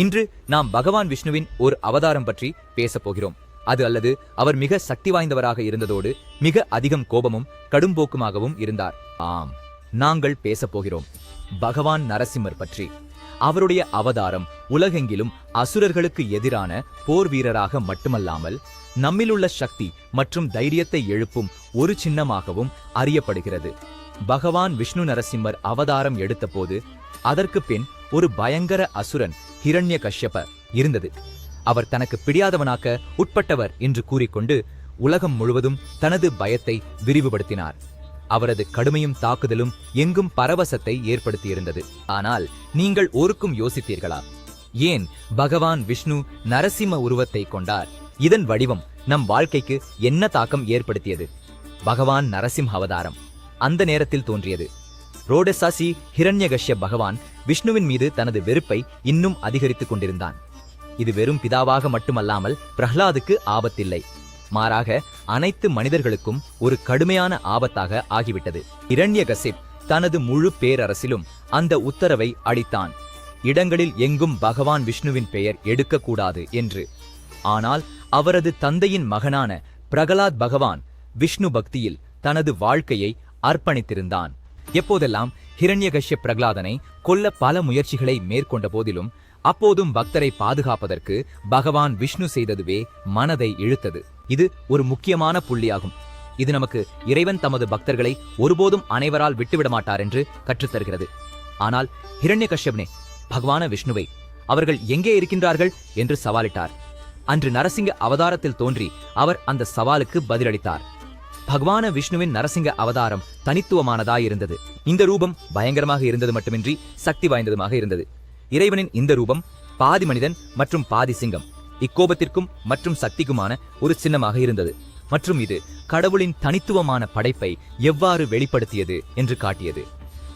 இன்று நாம் பகவான் விஷ்ணுவின் ஒரு அவதாரம் பற்றி பேசப் போகிறோம். அது அல்லது அவர் மிக சக்தி வாய்ந்தவராக இருந்ததோடு மிக அதிகம் கோபமும் கடும்போக்குமாகவும் இருந்தார். ஆம், நாங்கள் பேசப் போகிறோம் பகவான் நரசிம்மர் பற்றி. அவருடைய அவதாரம் உலகெங்கிலும் அசுரர்களுக்கு எதிரான போர் வீரராக மட்டுமல்லாமல் நம்மிலுள்ள சக்தி மற்றும் தைரியத்தை எழுப்பும் ஒரு சின்னமாகவும் அறியப்படுகிறது. பகவான் விஷ்ணு நரசிம்மர் அவதாரம் எடுத்தபோது அதற்கு பின் ஒரு பயங்கர அசுரன் ஹிரண்யகஷ்யப இருந்தது. அவர் தனக்கு பிடியாதவனாக்க உட்பட்டவர் என்று கூறிக்கொண்டு உலகம் முழுவதும் தனது பயத்தை விரிவுபடுத்தினார். அவரது கடுமையும் தாக்குதலும் எங்கும் பரவசத்தை ஏற்படுத்தியிருந்தது. ஆனால் நீங்கள் ஒருக்கும் யோசித்தீர்களா, ஏன் பகவான் விஷ்ணு நரசிம்ம உருவத்தை கொண்டார்? இதன் வடிவம் நம் வாழ்க்கைக்கு என்ன தாக்கம் ஏற்படுத்தியது? பகவான் நரசிம்ம அவதாரம் அந்த நேரத்தில் தோன்றியது. ரோடசாசி ஹிரண்யகஷ்ய பகவான் விஷ்ணுவின் மீது தனது வெறுப்பை இன்னும் அதிகரித்துக் கொண்டிருந்தான். இது வெறும் பிதாவாக மட்டுமல்லாமல் பிரஹ்லாதுக்கு ஆபத்தில்லை, மாறாக அனைத்து மனிதர்களுக்கும் ஒரு கடுமையான ஆபத்தாக ஆகிவிட்டது. ஹிரண்யகசிப் தனது முழு பேரரசிலும் அந்த உத்தரவை அளித்தான், இடங்களில் எங்கும் பகவான் விஷ்ணுவின் பெயர் எடுக்கக்கூடாது என்று. ஆனால் அவரது தந்தையின் மகனான பிரகலாத் பகவான் விஷ்ணு பக்தியில் தனது வாழ்க்கையை அர்ப்பணித்திருந்தான். எப்போதெல்லாம் ஹிரண்யகஷ்ய பிரகலாதனை கொல்ல பல முயற்சிகளை மேற்கொண்ட போதிலும் அப்போதும் பக்தரை பாதுகாப்பதற்கு பகவான் விஷ்ணு செய்ததுவே மனதை இழுத்தது. இது ஒரு முக்கியமான புள்ளியாகும். இது நமக்கு இறைவன் தமது பக்தர்களை ஒருபோதும் அனைவரால் விட்டுவிட மாட்டார் என்று கற்றுத்தருகிறது. ஆனால் ஹிரண்யகஷ்யபனே பகவான விஷ்ணுவை அவர்கள் எங்கே இருக்கின்றார்கள் என்று சவாலிட்டார். அன்று நரசிங்க அவதாரத்தில் தோன்றி அவர் அந்த சவாலுக்கு பதிலளித்தார். பகவான விஷ்ணுவின் நரசிங்க அவதாரம் தனித்துவமானதாயிருந்தது. இந்த ரூபம் பயங்கரமாக இருந்தது மட்டுமின்றி சக்தி வாய்ந்ததுமாக இருந்தது. இறைவனின் இந்த ரூபம் பாதி மனிதன் மற்றும் பாதி சிங்கம், இக்கோபத்திற்கும் மற்றும் சக்திக்குமான ஒரு சின்னமாக இருந்தது. மற்றும் இது கடவுளின் தனித்துவமான படைப்பை எவ்வாறு வெளிப்படுத்தியது என்று காட்டியது.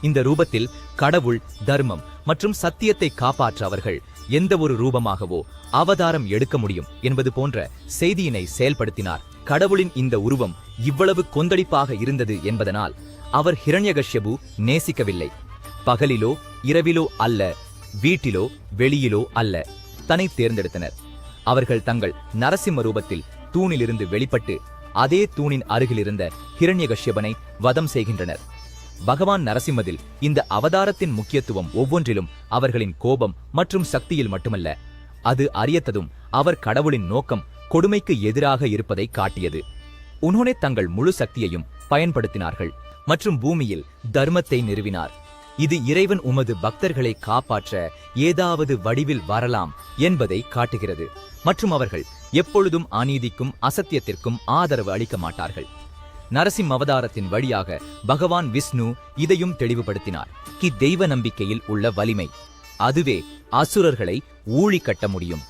இந்த ரூபத்தில் கடவுள் தர்மம் மற்றும் சத்தியத்தை காப்பாற்ற அவர்கள் எந்த ஒரு ரூபமாகவோ அவதாரம் எடுக்க முடியும் என்பது போன்ற செய்தியினை செயல்படுத்தினார். கடவுளின் இந்த உருவம் இவ்வளவு கொந்தளிப்பாக இருந்தது என்பதனால் அவர் ஹிரண்யகஷ்யபு நேசிக்கவில்லை. பகலிலோ இரவிலோ அல்ல, வீட்டிலோ வெளியிலோ அல்ல, தன்னை தேர்ந்தெடுத்தனர். அவர்கள் தங்கள் நரசிம்ம ரூபத்தில் தூணிலிருந்து வெளிப்பட்டு அதே தூணின் அருகிலிருந்த ஹிரண்யகஷ்யபனை வதம் செய்கின்றனர். பகவான் நரசிம்மதில் இந்த அவதாரத்தின் முக்கியத்துவம் ஒவ்வொன்றிலும் அவர்களின் கோபம் மற்றும் சக்தியில் மட்டுமல்ல, அது அறியத்ததும் அவர் கடவுளின் நோக்கம் கொடுமைக்கு எதிராக இருப்பதை காட்டியது. உன்னோனே தங்கள் முழு சக்தியையும் பயன்படுத்தினார்கள் மற்றும் பூமியில் தர்மத்தை நிறுவினார். இது இறைவன் உமது பக்தர்களை காப்பாற்ற ஏதாவது வடிவில் வரலாம் என்பதை காட்டுகிறது. மற்றும் அவர்கள் எப்பொழுதும் அநீதிக்கும் அசத்தியத்திற்கும் ஆதரவு அளிக்க மாட்டார்கள். நரசிம்ம அவதாரத்தின் வழியாக பகவான் விஷ்ணு இதையும் தெளிவுபடுத்தினார். தெய்வ நம்பிக்கையில் உள்ள வலிமை, அதுவே அசுரர்களை ஊழி கட்ட முடியும்.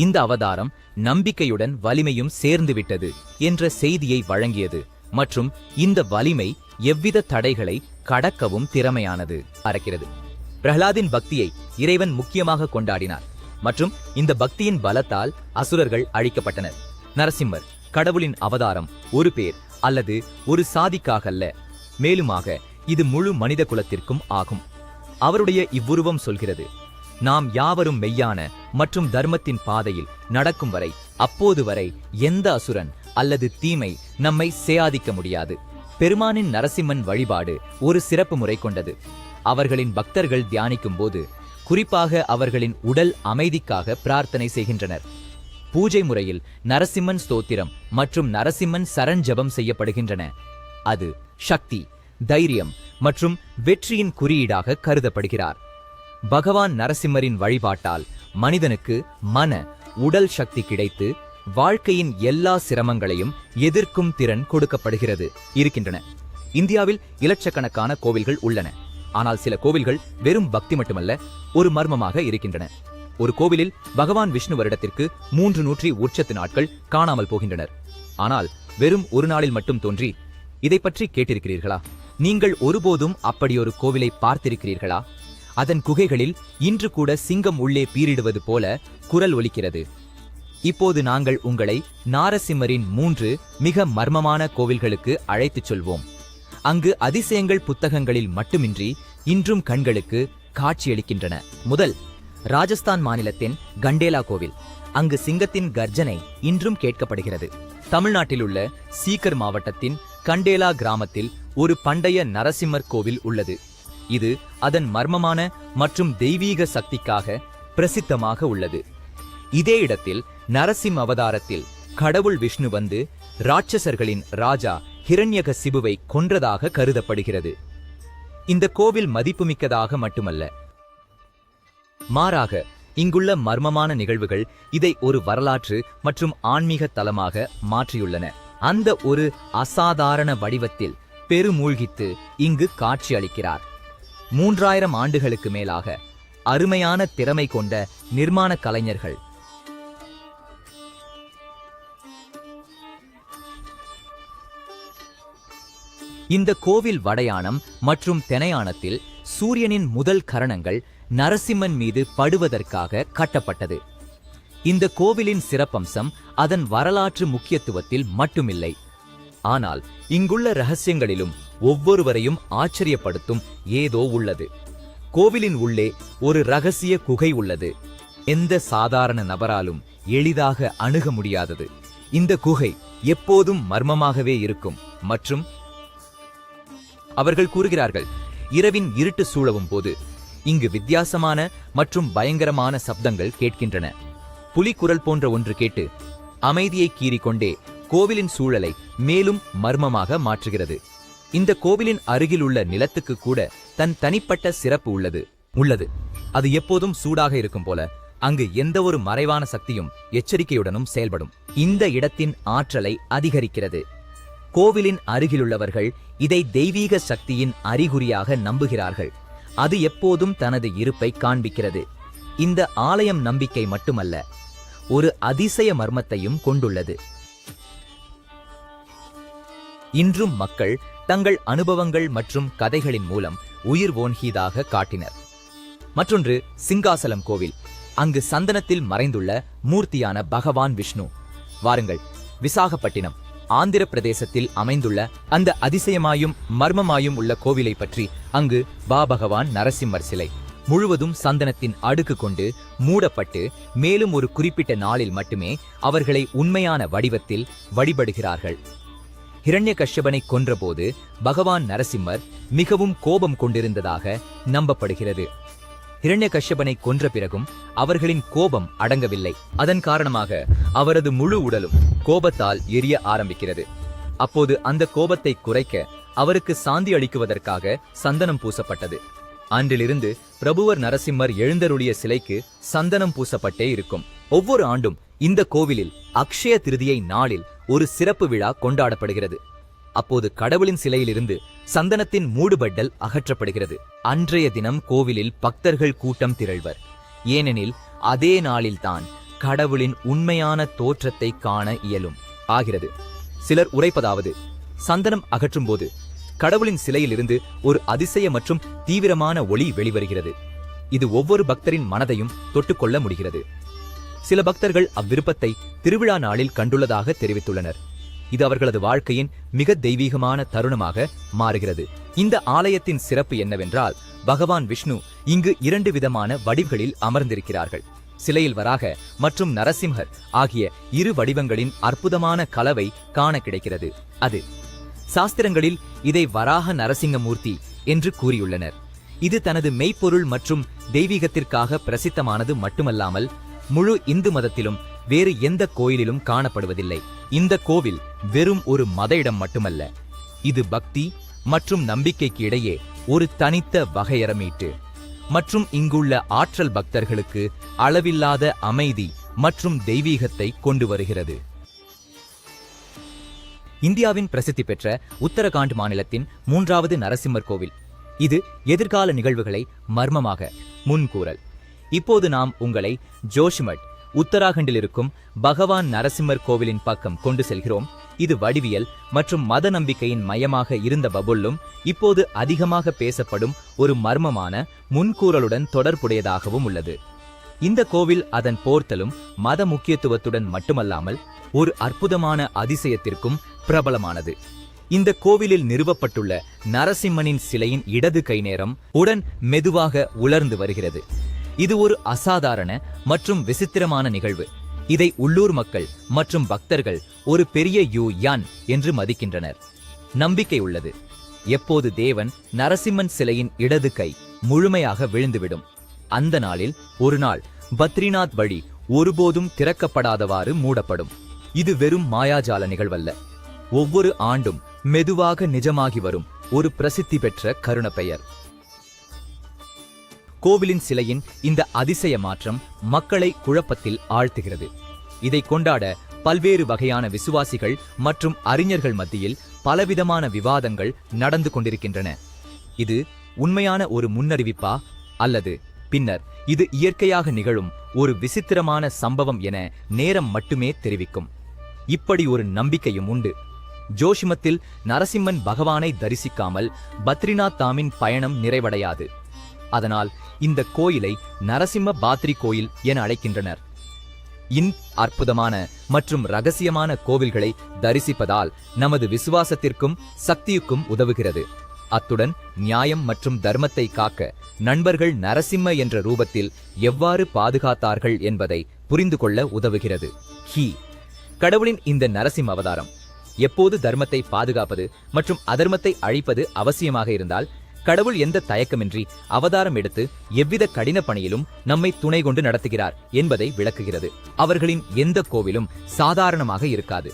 இந்த அவதாரம் நம்பிக்கையுடன் வலிமையும் சேர்ந்துவிட்டது என்ற செய்தியை வழங்கியது மற்றும் இந்த வலிமை எவ்வித தடைகளை கடக்கவும் திறமையானது அறக்கிறது. பிரஹ்லாதின் பக்தியை இறைவன் முக்கியமாக கொண்டாடினார் மற்றும் இந்த பக்தியின் பலத்தால் அசுரர்கள் அழிக்கப்பட்டனர். நரசிம்மர் கடவுளின் அவதாரம் ஒரு பேர் அல்லது ஒரு சாதிக்காக அல்ல, மேலுமாக இது முழு மனித குலத்திற்கும் ஆகும். அவருடைய இவ்வுருவம் சொல்கிறது, நாம் யாவரும் மெய்யான மற்றும் தர்மத்தின் பாதையில் நடக்கும் வரை, அப்போது வரை எந்த அசுரன் அல்லது தீமை நம்மை சேயாதிக்க முடியாது. பெருமானின் நரசிம்மன் வழிபாடு ஒரு சிறப்பு முறை கொண்டது. அவர்களின் பக்தர்கள் தியானிக்கும் போது குறிப்பாக அவர்களின் உடல் அமைதிக்காக பிரார்த்தனை செய்கின்றனர். பூஜை முறையில் நரசிம்மன் ஸ்தோத்திரம் மற்றும் நரசிம்மன் சரண் ஜபம் செய்யப்படுகின்றன. அது சக்தி, தைரியம் மற்றும் வெற்றியின் குறியீடாக கருதப்படுகிறார். பகவான் நரசிம்மரின் வழிபாட்டால் மனிதனுக்கு மன உடல் சக்தி கிடைத்து வாழ்க்கையின் எல்லா சிரமங்களையும் எதிர்க்கும் திறன் கொடுக்கப்படுகிறது இருக்கின்றன. இந்தியாவில் இலட்சக்கணக்கான கோவில்கள் உள்ளன. ஆனால் சில கோவில்கள் வெறும் பக்தி மட்டுமல்ல, ஒரு மர்மமாக இருக்கின்றன. ஒரு கோவிலில் பகவான் விஷ்ணு வருடத்திற்கு 300 உற்சத்து நாட்கள் காணாமல் போகின்றனர். ஆனால் வெறும் ஒரு நாளில் மட்டும் தோன்றி. இதை பற்றி கேட்டிருக்கிறீர்களா? நீங்கள் ஒருபோதும் அப்படியொரு கோவிலை பார்த்திருக்கிறீர்களா? அதன் குகைகளில் இன்று கூட சிங்கம் உள்ளே பீரிடுவது போல குரல் ஒலிக்கிறது. இப்போது நாங்கள் உங்களை நாரசிம்மரின் 3 மிக மர்மமான கோவில்களுக்கு அழைத்துச் சொல்வோம். அங்கு அதிசயங்கள் புத்தகங்களில் மட்டுமின்றி இன்றும் கண்களுக்கு காட்சியளிக்கின்றன. முதல் ராஜஸ்தான் மாநிலத்தின் கண்டேலா கோவில். அங்கு சிங்கத்தின் கர்ஜனை இன்றும் கேட்கப்படுகிறது. தமிழ்நாட்டில் உள்ள சீக்கர் மாவட்டத்தின் கண்டேலா கிராமத்தில் ஒரு பண்டைய நரசிம்மர் கோவில் உள்ளது. இது அதன் மர்மமான மற்றும் தெய்வீக சக்திக்காக பிரசித்தமாக உள்ளது. இதே இடத்தில் நரசிம்ம அவதாரத்தில் கடவுள் விஷ்ணு வந்து ராட்சசர்களின் ராஜா ஹிரண்யகசிபுவை கொன்றதாக கருதப்படுகிறது. இந்த கோவில் மதிப்புமிக்கதாக மட்டுமல்ல, மாறாக இங்குள்ள மர்மமான நிகழ்வுகள் இதை ஒரு வரலாற்று மற்றும் ஆன்மீக தலமாக மாற்றியுள்ளன. அந்த ஒரு அசாதாரண வடிவத்தில் பெருமூழ்கித்து இங்கு காட்சி அளிக்கிறார். 3000 ஆண்டுகளுக்கு மேலாக அருமையான திறமை கொண்ட நிர்மாண கலைஞர்கள் இந்த கோவில் வடையானம் மற்றும் தெனையானத்தில் சூரியனின் முதல் கரணங்கள் நரசிம்மன் மீது படுவதற்காக கட்டப்பட்டது. இந்த கோவிலின் சிறப்பம்சம் அதன் வரலாற்று முக்கியத்துவத்தில் மட்டுமில்லை, ஆனால் இங்குள்ள ரகசியங்களிலும் ஒவ்வொருவரையும் ஆச்சரியப்படுத்தும் ஏதோ உள்ளது. கோவிலின் உள்ளே ஒரு ரகசிய குகை உள்ளது, எந்த சாதாரண நபராலும் எளிதாக அணுக முடியாதது. இந்த குகை எப்போதும் மர்மமாகவே இருக்கும் மற்றும் அவர்கள் கூறுகிறார்கள், இரவின் இருட்டு சூழவும் போது இங்கு வித்தியாசமான மற்றும் பயங்கரமான சப்தங்கள் கேட்கின்றன. புலிக்குரல் போன்ற ஒன்று கேட்டு அமைதியை கீறிக்கொண்டே கோவிலின் சூழலை மேலும் மர்மமாக மாற்றுகிறது. இந்த கோவிலின் அருகில் உள்ள நிலத்துக்கு கூட தன் தனிப்பட்ட சிறப்பு உள்ளது. அது எப்போதும் சூடாக இருக்கும் போல அங்கு எந்த ஒரு மறைவான சக்தியும் எச்சரிக்கையுடனும் செயல்படும். இந்த இடத்தின் ஆற்றலை அதிகரிக்கிறது. கோவிலின் அருகிலுள்ளவர்கள் இதை தெய்வீக சக்தியின் அறிகுறியாக நம்புகிறார்கள். அது எப்போதும் தனது இருப்பை காண்பிக்கிறது. இந்த ஆலயம் நம்பிக்கை மட்டுமல்ல, ஒரு அதிசய மர்மத்தையும் கொண்டுள்ளது. இன்றும் மக்கள் தங்கள் அனுபவங்கள் மற்றும் கதைகளின் மூலம் உயிர் ஓன்கியதாக காட்டினர். மற்றொன்று சிங்காசலம் கோவில். அங்கு சந்தனத்தில் மறைந்துள்ள மூர்த்தியான பகவான் விஷ்ணு. வாருங்கள், விசாகப்பட்டினம் ஆந்திர பிரதேசத்தில் அமைந்துள்ள அந்த அதிசயமாயும் மர்மமாயும் உள்ள கோவிலை பற்றி. அங்கு பகவான் நரசிம்மர் சிலை முழுவதும் சந்தனத்தின் அடுக்கு கொண்டு மூடப்பட்டு, மேலும் ஒரு குறிப்பிட்ட நாளில் மட்டுமே அவர்களை உண்மையான வடிவத்தில் வழிபடுகிறார்கள். ஹிரண்யகஷ்யபனை கொன்றபோது பகவான் நரசிம்மர் மிகவும் கோபம் கொண்டிருந்ததாக நம்பப்படுகிறது. ஹிரண்யகஷ்யபனை கொன்ற பிறகும் அவர்களின் கோபம் அடங்கவில்லை. அதன் காரணமாக அவரது முழு உடலும் கோபத்தால் எரிய ஆரம்பிக்கிறது. அப்போது அந்த கோபத்தை குறைக்க அவருக்கு சாந்தி அளிக்குவதற்காக சந்தனம் பூசப்பட்டது. அன்றிலிருந்து பிரபுவர் நரசிம்மர் எழுந்தருளிய சிலைக்கு சந்தனம் பூசப்பட்டே இருக்கும். ஒவ்வொரு ஆண்டும் இந்த கோவிலில் அக்ஷய திருதியை நாளில் ஒரு சிறப்பு விழா கொண்டாடப்படுகிறது. அப்போது கடவுளின் சிலையிலிருந்து சந்தனத்தின் மூடுபட்டல் அகற்றப்படுகிறது. அன்றைய தினம் கோவிலில் பக்தர்கள் கூட்டம் திரள்வர். ஏனெனில் அதே நாளில்தான் கடவுளின் உண்மையான தோற்றத்தை காண இயலும் ஆகிறது. சிலர் உரைப்பதாவது, சந்தனம் அகற்றும் போது கடவுளின் சிலையிலிருந்து ஒரு அதிசய மற்றும் தீவிரமான ஒளி வெளிவருகிறது. இது ஒவ்வொரு பக்தரின் மனதையும் தொட்டுக்கொள்ள முடிகிறது. சில பக்தர்கள் அவ்விருப்பத்தை திருவிழா நாளில் கண்டுள்ளதாக தெரிவித்துள்ளனர். இது அவர்களது வாழ்க்கையின் மிக தெய்வீகமான தருணமாக மாறுகிறது. இந்த ஆலயத்தின் சிறப்பு என்னவென்றால், பகவான் விஷ்ணு இங்கு 2 விதமான வடிவங்களில் அமர்ந்திருக்கிறார்கள். சிலையில் வராக மற்றும் நரசிம்மர் ஆகிய 2 வடிவங்களின் அற்புதமான கலவை காண கிடைக்கிறது. அது சாஸ்திரங்களில் இதை வராக நரசிங்கமூர்த்தி என்று கூறியுள்ளனர். இது தனது மெய்ப்பொருள் மற்றும் தெய்வீகத்திற்காக பிரசித்தமானது மட்டுமல்லாமல் முழு இந்து மதத்திலும் வேறு எந்த கோயிலிலும் காணப்படுவதில்லை. இந்த கோவில் வெறும் ஒரு மத இடம் மட்டுமல்ல, இது பக்தி மற்றும் நம்பிக்கைக்கு இடையே ஒரு தனித்த வகையறமீட்டு மற்றும் இங்குள்ள ஆற்றல் பக்தர்களுக்கு அளவில்லாத அமைதி மற்றும் தெய்வீகத்தை கொண்டு வருகிறது. இந்தியாவின் பிரசித்தி பெற்ற உத்தரகாண்ட் மாநிலத்தின் 3வது நரசிம்மர் கோவில். இது எதிர்கால நிகழ்வுகளை மர்மமாக முன்கூறல். இப்போது நாம் உங்களை ஜோஷிமட், உத்தராகண்டில் இருக்கும் பகவான் நரசிம்மர் கோவிலின் பக்கம் கொண்டு செல்கிறோம். இது வடிவியல் மற்றும் மத நம்பிக்கையின் மையமாக இருந்த பபுல்லும் இப்போது அதிகமாக பேசப்படும் ஒரு மர்மமான முன்கூறலுடன் தொடர்புடையதாகவும் உள்ளது. இந்த கோவில் அதன் போர்த்தலும் மத முக்கியத்துவத்துடன் மட்டுமல்லாமல் ஒரு அற்புதமான அதிசயத்திற்கும் பிரபலமானது. இந்த கோவிலில் நிறுவப்பட்டுள்ள நரசிம்மனின் சிலையின் இடது கை நேரம் உடன் மெதுவாக உலர்ந்து வருகிறது. இது ஒரு அசாதாரண மற்றும் விசித்திரமான நிகழ்வு. இதை உள்ளூர் மக்கள் மற்றும் பக்தர்கள் ஒரு பெரிய யான் என்று மதிக்கின்றனர். நம்பிக்கை உள்ளது, எப்போது தேவன் நரசிம்மன் சிலையின் இடது கை முழுமையாக விழுந்துவிடும் அந்த நாளில் ஒரு நாள் பத்ரிநாத் வழி ஒருபோதும் திறக்கப்படாதவாறு மூடப்படும். இது வெறும் மாயாஜால நிகழ்வல்ல, ஒவ்வொரு ஆண்டும் மெதுவாக நிஜமாகி வரும் ஒரு பிரசித்தி பெற்ற கருண பெயர். கோவிலின் சிலையின் இந்த அதிசய மாற்றம் மக்களை குழப்பத்தில் ஆழ்த்துகிறது. இதை கொண்டாட பல்வேறு வகையான விசுவாசிகள் மற்றும் அறிஞர்கள் மத்தியில் பலவிதமான விவாதங்கள் நடந்து கொண்டிருக்கின்றன. இது உண்மையான ஒரு முன்னறிவிப்பா அல்லது பின்னர் இது இயற்கையாக நிகழும் ஒரு விசித்திரமான சம்பவம் என நேரம் மட்டுமே தெரிவிக்கும். இப்படி ஒரு நம்பிக்கையும் உண்டு. ஜோஷிமத்தில் நரசிம்மன் பகவானை தரிசிக்காமல் பத்ரிநாத் தாமின் பயணம் நிறைவடையாது. அதனால் இந்த கோயிலை நரசிம்ம பாத்ரி கோயில் என அழைக்கின்றனர். அற்புதமான மற்றும் ரகசியமான கோவில்களை தரிசிப்பதால் நமது விசுவாசத்திற்கும் சக்தியுக்கும் உதவுகிறது. அத்துடன் நியாயம் மற்றும் தர்மத்தை காக்க நண்பர்கள் நரசிம்ம என்ற ரூபத்தில் எவ்வாறு பாதுகாத்தார்கள் என்பதை புரிந்து கொள்ள உதவுகிறது. கடவுளின் இந்த நரசிம்ம அவதாரம் எப்போது தர்மத்தை பாதுகாப்பது மற்றும் அதர்மத்தை அழிப்பது அவசியமாக இருந்தால் கடவுள் எந்த தயக்கமின்றி அவதாரம் எடுத்து எவ்வித கடின பணியிலும் நம்மை துணை கொண்டு நடத்துகிறார் என்பதை விளக்குகிறது. அவர்களின் எந்த கோவிலும் சாதாரணமாக இருக்காது.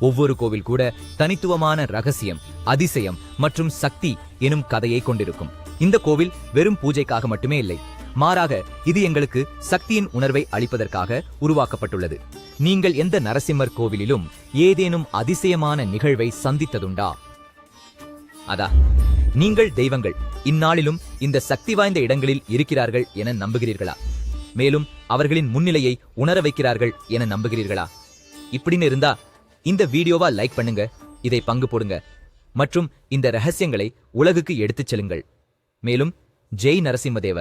ஒவ்வொரு கோவில் கூட தனித்துவமான ரகசியம், அதிசயம் மற்றும் சக்தி எனும் கதையை கொண்டிருக்கும். இந்த கோவில் வெறும் பூஜைக்காக மட்டுமே இல்லை, மாறாக இது எங்களுக்கு சக்தியின் உணர்வை அளிப்பதற்காக உருவாக்கப்பட்டுள்ளது. நீங்கள் எந்த நரசிம்மர் கோவிலிலும் ஏதேனும் அதிசயமான நிகழ்வை சந்தித்ததுண்டா? நீங்கள் தெய்வங்கள் இந்நாளிலும் இந்த சக்தி வாய்ந்த இடங்களில் இருக்கிறார்கள் என நம்புகிறீர்களா? மேலும் அவர்களின் முன்னிலையை உணர வைக்கிறார்கள் என நம்புகிறீர்களா? இப்படின்னு இருந்தா இந்த வீடியோவா லைக் பண்ணுங்க, இதை பங்கு போடுங்க மற்றும் இந்த ரகசியங்களை உலகுக்கு எடுத்துச் செல்லுங்கள். மேலும் ஜெய் நரசிம்மதேவ.